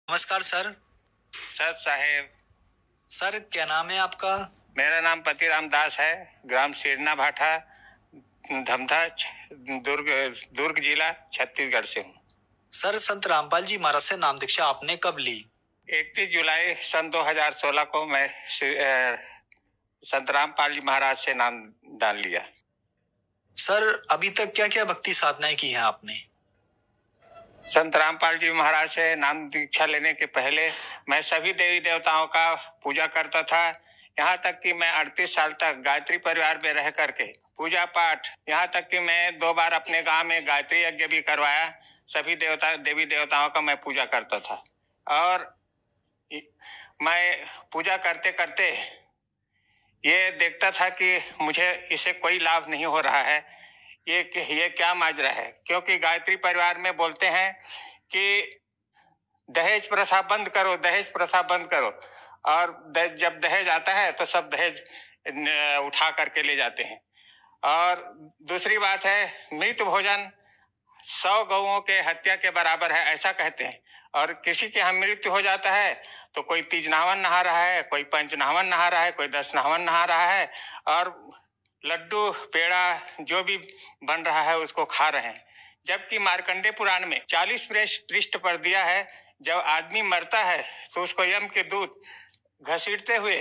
नमस्कार sir. Sir साहेब। Sir क्या नाम है आपका? मेरा नाम पतिराम दास है। ग्राम सिरना भाठा, धमधा, दुर्ग दुर्ग जिला छत्तीसगढ़ से हूँ। सर संत रामपाल जी महाराज से नाम दीक्षा आपने कब ली? 31 जुलाई सन 2016 को मैं संत रामपाल जी महाराज से नाम दान लिया। सर अभी तक क्या क्या भक्ति साधनाएं की हैं आपने? संत रामपाल जी महाराज से नाम दीक्षा लेने के पहले मैं सभी देवी देवताओं का पूजा करता था। यहाँ तक कि मैं 38 साल तक गायत्री परिवार में रह करके पूजा पाठ, यहाँ तक कि मैं 2 बार अपने गांव में गायत्री यज्ञ भी करवाया। सभी देवी देवताओं का मैं पूजा करता था और मैं पूजा करते करते ये देखता था कि मुझे इससे कोई लाभ नहीं हो रहा है। ये क्या माजरा है? क्योंकि गायत्री परिवार में बोलते हैं कि दहेज प्रथा बंद करो, दहेज प्रथा बंद करो। और जब दहेज आता है तो सब दहेज उठा करके ले जाते हैं। और दूसरी बात है, मृत भोजन 100 गौओं के हत्या के बराबर है, ऐसा कहते हैं। और किसी के यहाँ मृत्यु हो जाता है तो कोई तीज नहावन नहा रहा है, कोई पंच नहावन नहा रहा है, कोई 10 नहावन नहा रहा है और लड्डू पेड़ा जो भी बन रहा है उसको खा रहे हैं। जबकि मार्कंडे पुराण में 40 पृष्ठ पर दिया है, जब आदमी मरता है तो उसको यम के दूत घसीटते हुए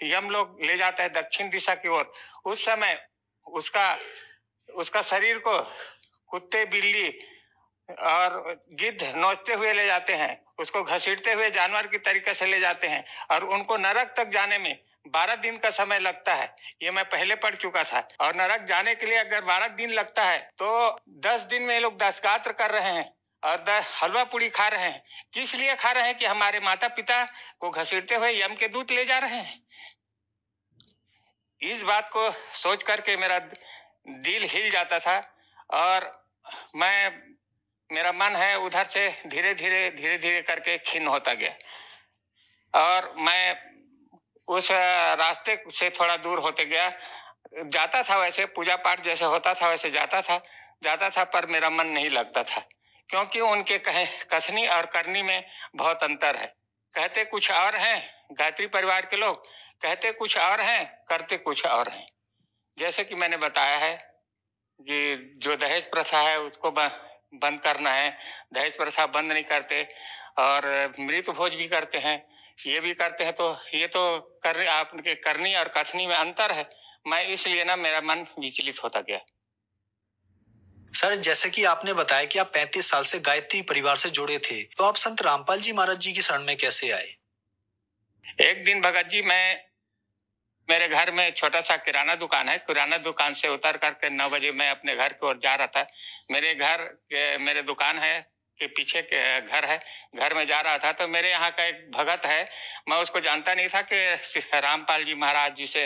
यम लोग ले जाता है दक्षिण दिशा की ओर। उस समय उसका उसका शरीर को कुत्ते, बिल्ली और गिद्ध नोचते हुए ले जाते हैं, उसको घसीटते हुए जानवर की तरीके से ले जाते हैं और उनको नरक तक जाने में 12 दिन का समय लगता है। ये मैं पहले पढ़ चुका था। और नरक जाने के लिए अगर 12 दिन लगता है तो 10 दिन में लोग 10 गात्र कर रहे हैं और हलवा पूड़ी खा रहे हैं। किस लिए खा रहे हैं? कि हमारे माता पिता को घसीटते हुए यम के दूत ले जा रहे हैं। इस बात को सोच करके मेरा दिल हिल जाता था और मेरा मन है उधर से धीरे धीरे करके खिन्न होता गया और मैं उस रास्ते से थोड़ा दूर होते गया। जाता था, वैसे पूजा पाठ जैसे होता था वैसे जाता था पर मेरा मन नहीं लगता था, क्योंकि उनके कथनी और करनी में बहुत अंतर है। कहते कुछ और हैं गायत्री परिवार के लोग, कहते कुछ और हैं, करते कुछ और हैं। जैसे कि मैंने बताया है कि जो दहेज प्रथा है उसको बंद करना है। दहेज प्रथा बंद नहीं करते और मृत भोज भी करते हैं, ये भी करते हैं। तो ये तो आपके करनी और कथनी में अंतर है। मैं इसलिए ना मेरा मन विचलित होता गया। सर जैसे कि आपने बताया कि आप 35 साल से गायत्री परिवार से जुड़े थे, तो आप संत रामपाल जी महाराज जी की शरण में कैसे आए? एक दिन भगत जी, मेरे घर में छोटा सा किराना दुकान है, किराना दुकान से उतर करके 9 बजे मैं अपने घर की ओर जा रहा था। मेरे दुकान है के पीछे के घर है, घर में जा रहा था तो मेरे यहाँ का एक भगत है, मैं उसको जानता नहीं था कि रामपाल जी महाराज जी से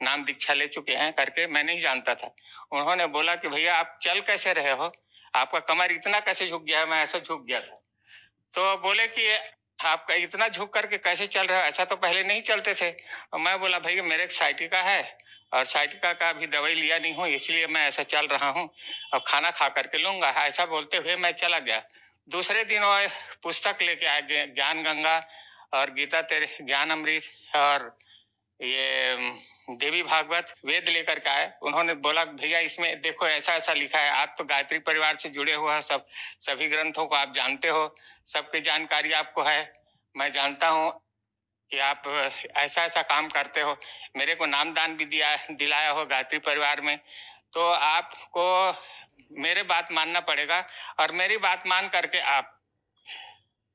नाम दीक्षा ले चुके हैं करके, मैं नहीं जानता था। उन्होंने बोला कि भैया आप चल कैसे रहे हो, आपका कमर इतना कैसे झुक गया है? मैं ऐसा झुक गया था। तो बोले कि आप इतना झुक करके कैसे चल रहे हो, ऐसा तो पहले नहीं चलते थे। और मैं बोला भाई मेरे एक साइटिका है और साइटिका का भी दवाई लिया नहीं हूँ, इसलिए मैं ऐसा चल रहा हूँ और खाना खा करके लूंगा, ऐसा बोलते हुए मैं चला गया। दूसरे दिन वो पुस्तक लेके आए, ज्ञान गंगा और गीता तेरे ज्ञान अमृत और ये देवी भागवत वेद लेकर के आए। उन्होंने बोला भैया इसमें देखो ऐसा ऐसा लिखा है, आप तो गायत्री परिवार से जुड़े हुए हो, सभी ग्रंथों को आप जानते हो, सबकी जानकारी आपको है, मैं जानता हूँ कि आप ऐसा ऐसा काम करते हो, मेरे को नामदान भी दिलाया हो गायत्री परिवार में, तो आपको मेरे बात मानना पड़ेगा और मेरी बात मान करके आप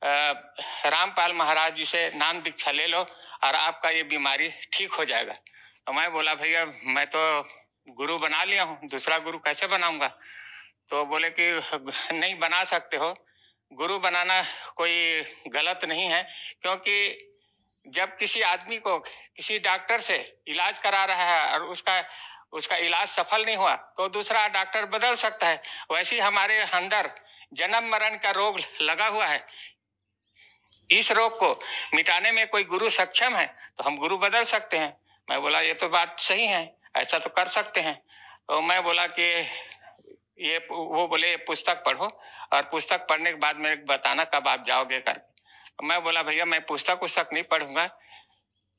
रामपाल महाराज जी से नाम दीक्षा ले लो और आपका ये बीमारी ठीक हो जाएगा। तो मैं बोला भैया मैं तो गुरु बना लिया हूँ, दूसरा गुरु कैसे बनाऊंगा? तो बोले कि नहीं बना सकते हो, गुरु बनाना कोई गलत नहीं है, क्योंकि जब किसी आदमी को किसी डॉक्टर से इलाज करा रहा है और उसका उसका इलाज सफल नहीं हुआ तो दूसरा डॉक्टर बदल सकता है। वैसे ही हमारे अंदर जन्म मरण का रोग लगा हुआ है, इस रोग को मिटाने में कोई गुरु सक्षम है तो हम गुरु बदल सकते हैं। मैं बोला ये तो बात सही है, ऐसा तो कर सकते हैं। तो मैं बोला कि वो बोले पुस्तक पढ़ो और पुस्तक पढ़ने के बाद मेरे को बताना कब आप जाओगे करके। मैं बोला भैया मैं पुस्तक पुस्तक नहीं पढ़ूंगा,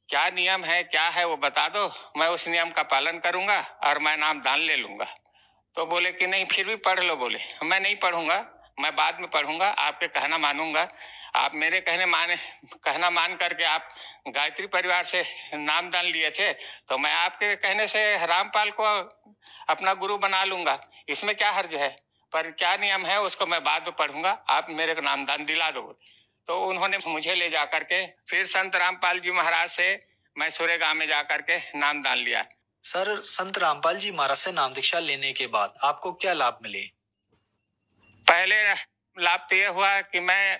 क्या नियम है क्या है वो बता दो, मैं उस नियम का पालन करूंगा और मैं नाम दान ले लूंगा। तो बोले कि नहीं फिर भी पढ़ लो। बोले मैं नहीं पढ़ूंगा, मैं बाद में पढ़ूंगा, आपके कहना मानूंगा। आप मेरे कहना मान करके आप गायत्री परिवार से नाम दान लिए थे, तो मैं आपके कहने से रामपाल को अपना गुरु बना लूंगा, इसमें क्या हर्ज है। पर क्या नियम है उसको मैं बाद में पढ़ूंगा, आप मेरे को नाम दान दिला दो। तो उन्होंने मुझे ले जाकर के फिर संत रामपाल जी महाराज से मैं सूर्यगांव में जाकर के नाम दान लिया। सर, संत रामपाल जी महाराज से नाम दीक्षा लेने के बाद आपको क्या लाभ मिले? पहले लाभ तो यह हुआ कि मैं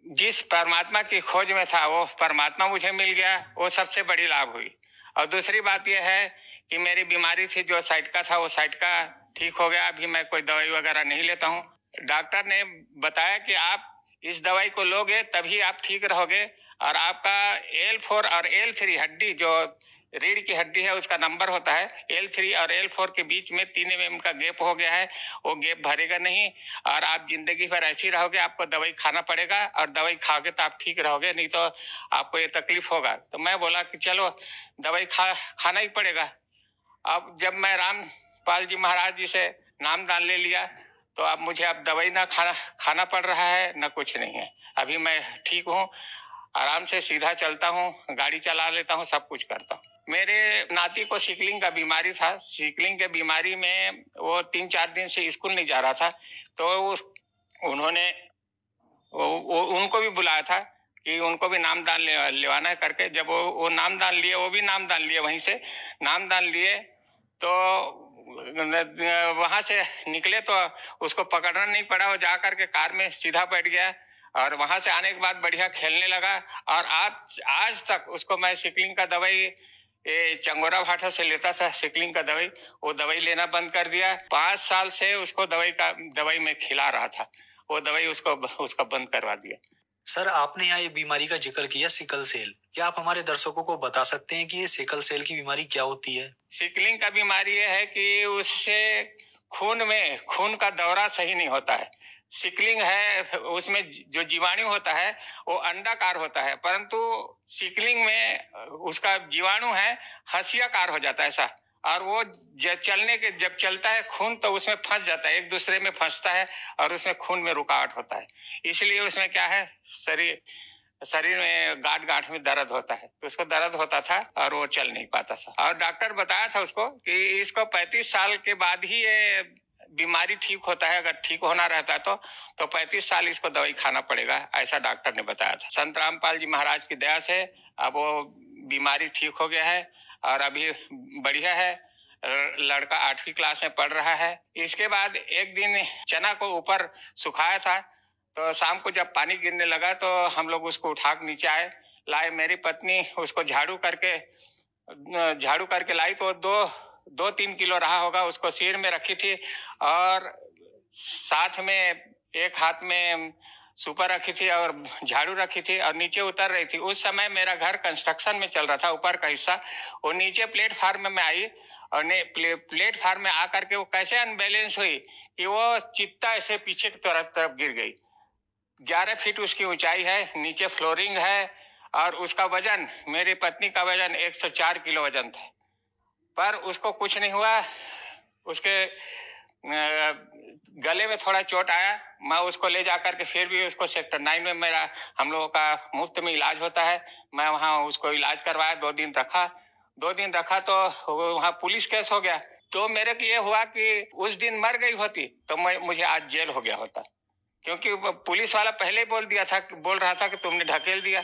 जिस परमात्मा की खोज में था वो परमात्मा मुझे मिल गया, वो सबसे बड़ी लाभ हुई। और दूसरी बात यह है कि मेरी बीमारी थी जो साइटिका था, वो साइटिका ठीक हो गया। अभी मैं कोई दवाई वगैरह नहीं लेता हूँ। डॉक्टर ने बताया कि आप इस दवाई को लोगे तभी आप ठीक रहोगे, और आपका L4 और L3 हड्डी जो रीढ़ की हड्डी है उसका नंबर होता है, L3 और L4 के बीच में 3 mm का गैप हो गया है, वो गैप भरेगा नहीं और आप जिंदगी भर ऐसी रहोगे। आपको दवाई खाना पड़ेगा और दवाई खाओगे तो आप ठीक रहोगे, नहीं तो आपको ये तकलीफ होगा। तो मैं बोला कि चलो दवाई खाना ही पड़ेगा। अब जब मैं रामपाल जी महाराज जी से नाम दान ले लिया तो अब मुझे अब दवाई ना खाना पड़ रहा है, ना कुछ नहीं है। अभी मैं ठीक हूँ, आराम से सीधा चलता हूँ, गाड़ी चला लेता हूँ, सब कुछ करता हूँ। मेरे नाती को सिकलिंग का बीमारी था। सिकलिंग के बीमारी में वो 3-4 दिन से स्कूल नहीं जा रहा था, तो उन्होंने उनको भी बुलाया था कि उनको भी नामदान लेवाना है करके। जब वो नामदान लिए, वो भी नामदान लिए, वहीं से नामदान लिए तो वहां से निकले तो उसको पकड़ना नहीं पड़ा, वो जा करके कार में सीधा बैठ गया और वहां से आने के बाद बढ़िया खेलने लगा। और आज तक उसको मैं सिकलिंग का दवाई ये चंगोरा भाटा से लेता था, सिकलिंग का दवाई, वो दवाई लेना बंद कर दिया। 5 साल से उसको दवाई में खिला रहा था, वो दवाई उसका बंद करवा दिया। सर, आपने यहाँ ये बीमारी का जिक्र किया, सिकल सेल। क्या आप हमारे दर्शकों को बता सकते हैं कि ये सिकल सेल की बीमारी क्या होती है? सिकलिंग का बीमारी ये है कि उससे खून का दौरा सही नहीं होता है। सिकलिंग है उसमें जो जीवाणु होता है वो अंडाकार होता है, परंतु सिकलिंग में उसका जीवाणु है हंसियाकार हो जाता है ऐसा। और वो जब चलता है खून तो उसमें फंस जाता है, एक दूसरे में फंसता है और उसमें खून में रुकावट होता है। इसलिए उसमें क्या है, शरीर में गांठ गांठ में दर्द होता है, तो उसको दर्द होता था और वो चल नहीं पाता था। और डॉक्टर बताया था उसको कि इसको 35 साल के बाद ही ये बीमारी ठीक होता है, अगर ठीक होना रहता है तो 35 साल इसको दवाई खाना पड़ेगा, ऐसा डॉक्टर ने बताया था। संत रामपाल जी महाराज की दया से अब वो बीमारी ठीक हो गया है और अभी बढ़िया है। लड़का 8वीं क्लास में पढ़ रहा है। इसके बाद एक दिन चना को ऊपर सुखाया था, तो शाम को जब पानी गिरने लगा तो हम लोग उसको उठा के नीचे लाए। मेरी पत्नी उसको झाड़ू करके लाई तो 2-3 किलो रहा होगा। उसको सिर में रखी थी और साथ में एक हाथ में सुपर रखी थी और झाड़ू रखी थी और नीचे उतर रही थी। उस समय मेरा घर कंस्ट्रक्शन में चल रहा था, ऊपर का हिस्सा। वो नीचे प्लेटफार्म में आई और प्लेटफार्म में आकर के वो कैसे अनबैलेंस हुई कि वो चित्ता ऐसे पीछे की तरफ गिर गई। 11 फीट उसकी ऊंचाई है, नीचे फ्लोरिंग है और उसका वजन, मेरी पत्नी का वजन 104 किलो वजन था, पर उसको कुछ नहीं हुआ। उसके गले में थोड़ा चोट आया। मैं उसको ले जाकर के फिर भी उसको सेक्टर 9 में हम लोगों का मुफ्त में इलाज होता है, मैं वहां उसको इलाज करवाया। 2 दिन रखा तो वहां पुलिस केस हो गया। तो मेरे को ये हुआ कि उस दिन मर गई होती तो मुझे आज जेल हो गया होता, क्योंकि पुलिस वाला पहले ही बोल रहा था कि तुमने ढकेल दिया।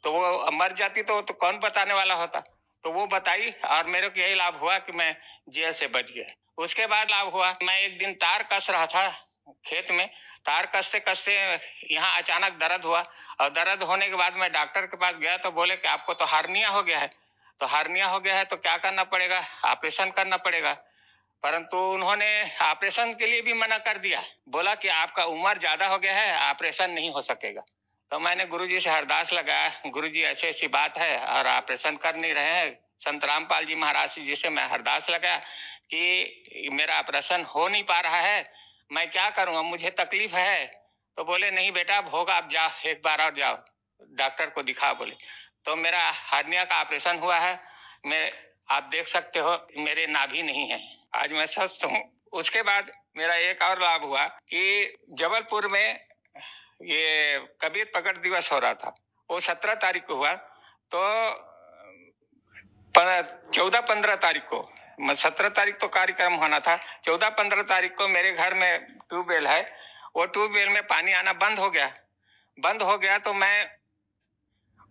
तो वो मर जाती तो कौन बताने वाला होता। तो वो बताई और मेरे को यही लाभ हुआ कि मैं जेल से बच गया। उसके बाद लाभ हुआ, मैं एक दिन तार कस रहा था खेत में। तार कसते कसते यहाँ अचानक दर्द हुआ और दर्द होने के बाद मैं डॉक्टर के पास गया तो बोले कि आपको तो हार्निया हो गया है। तो हार्निया हो गया है तो क्या करना पड़ेगा, ऑपरेशन करना पड़ेगा। परंतु उन्होंने ऑपरेशन के लिए भी मना कर दिया, बोला कि आपका उम्र ज्यादा हो गया है, ऑपरेशन नहीं हो सकेगा। तो मैंने गुरुजी से अरदास लगाया, गुरुजी ऐसी ऐसी बात है और ऑपरेशन कर नहीं रहे हैं। संत रामपाल जी महाराज जी से मैं अरदास लगाया कि मेरा ऑपरेशन हो नहीं पा रहा है, मैं क्या करूंगा, मुझे तकलीफ है। तो बोले नहीं बेटा अब होगा, आप जाओ, एक बार और जाओ, डॉक्टर को दिखा बोले। तो मेरा हार्निया का ऑपरेशन हुआ है। मैं, आप देख सकते हो मेरे नाभि नहीं है। आज मैं स्वस्थ हूँ। उसके बाद मेरा एक और लाभ हुआ कि जबलपुर में ये कबीर प्रकट दिवस हो रहा था, वो 17 तारीख को हुआ। तो 14-15 तारीख को, 17 तारीख तो कार्यक्रम होना था, 14-15 तारीख को मेरे घर में ट्यूबवेल है, वो ट्यूबवेल में पानी आना बंद हो गया। तो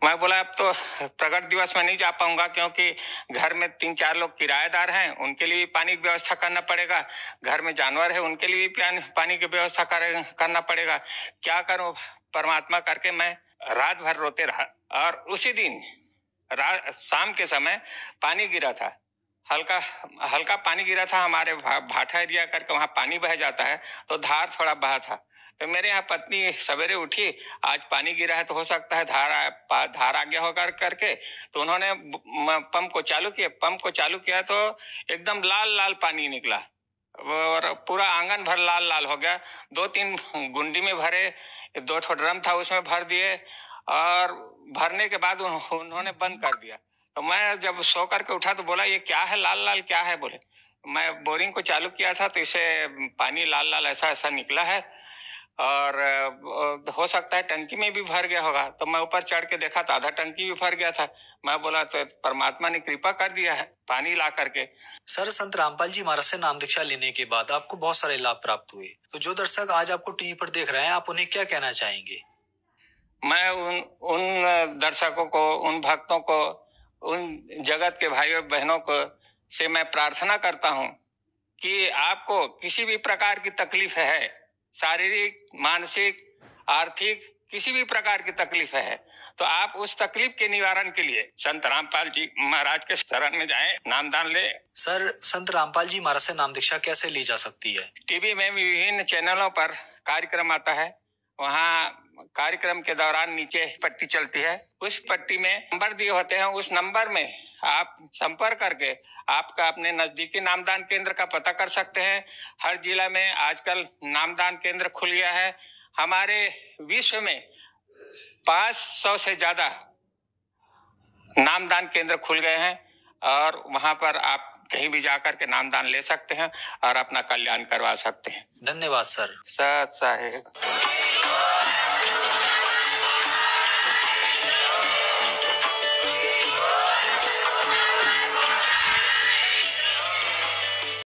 मैं बोला अब तो प्रकट दिवस में नहीं जा पाऊंगा, क्योंकि घर में 3-4 लोग किराएदार हैं, उनके लिए भी पानी की व्यवस्था करना पड़ेगा, घर में जानवर है उनके लिए भी पानी की व्यवस्था करना पड़ेगा। क्या करूं, परमात्मा करके मैं रात भर रोते रहा। और उसी दिन शाम के समय पानी गिरा था, हल्का हल्का पानी गिरा था। हमारे भाठा एरिया करके वहां पानी बह जाता है, तो धार थोड़ा बहा था। तो मेरे यहाँ पत्नी सवेरे उठी, आज पानी गिरा है तो हो सकता है धार आ गया होगा करके, तो उन्होंने पंप को चालू किया तो एकदम लाल लाल पानी निकला और पूरा आंगन भर लाल लाल हो गया। 2-3 गुंडी में भरे, 2 ठो ड्रम था उसमें भर दिए, और भरने के बाद उन्होंने बंद कर दिया। तो मैं जब सो करके उठा तो बोला ये क्या है, लाल लाल क्या है? बोले मैं बोरिंग को चालू किया था तो इसे पानी लाल लाल ऐसा ऐसा निकला है, और हो सकता है टंकी में भी भर गया होगा। तो मैं ऊपर चढ़ के देखा तो आधा टंकी भी भर गया था। मैं बोला तो परमात्मा ने कृपा कर दिया है पानी ला करके। सर, संत रामपाल जी महाराज से नाम दीक्षा लेने के बाद आपको बहुत सारे लाभ प्राप्त हुए, तो जो दर्शक आज आपको टीवी पर देख रहे हैं, आप उन्हें क्या कहना चाहेंगे? मैं उन दर्शकों को, उन भक्तों को, उन जगत के भाइयों बहनों को से मैं प्रार्थना करता हूं कि आपको किसी भी प्रकार की तकलीफ है, शारीरिक, मानसिक, आर्थिक, किसी भी प्रकार की तकलीफ है, तो आप उस तकलीफ के निवारण के लिए संत रामपाल जी महाराज के शरण में जाएं, नामदान ले। सर, संत रामपाल जी महाराज से नाम दीक्षा कैसे ली जा सकती है? टीवी में विभिन्न चैनलों पर कार्यक्रम आता है, वहाँ कार्यक्रम के दौरान नीचे पट्टी चलती है, उस पट्टी में नंबर दिए होते हैं, उस नंबर में आप संपर्क करके आपका अपने नजदीकी नामदान केंद्र का पता कर सकते हैं। हर जिला में आजकल नामदान केंद्र खुल गया है। हमारे विश्व में 500 से ज्यादा नामदान केंद्र खुल गए हैं, और वहां पर आप कहीं भी जाकर के नामदान ले सकते हैं और अपना कल्याण करवा सकते हैं। धन्यवाद सर। सत साहेब।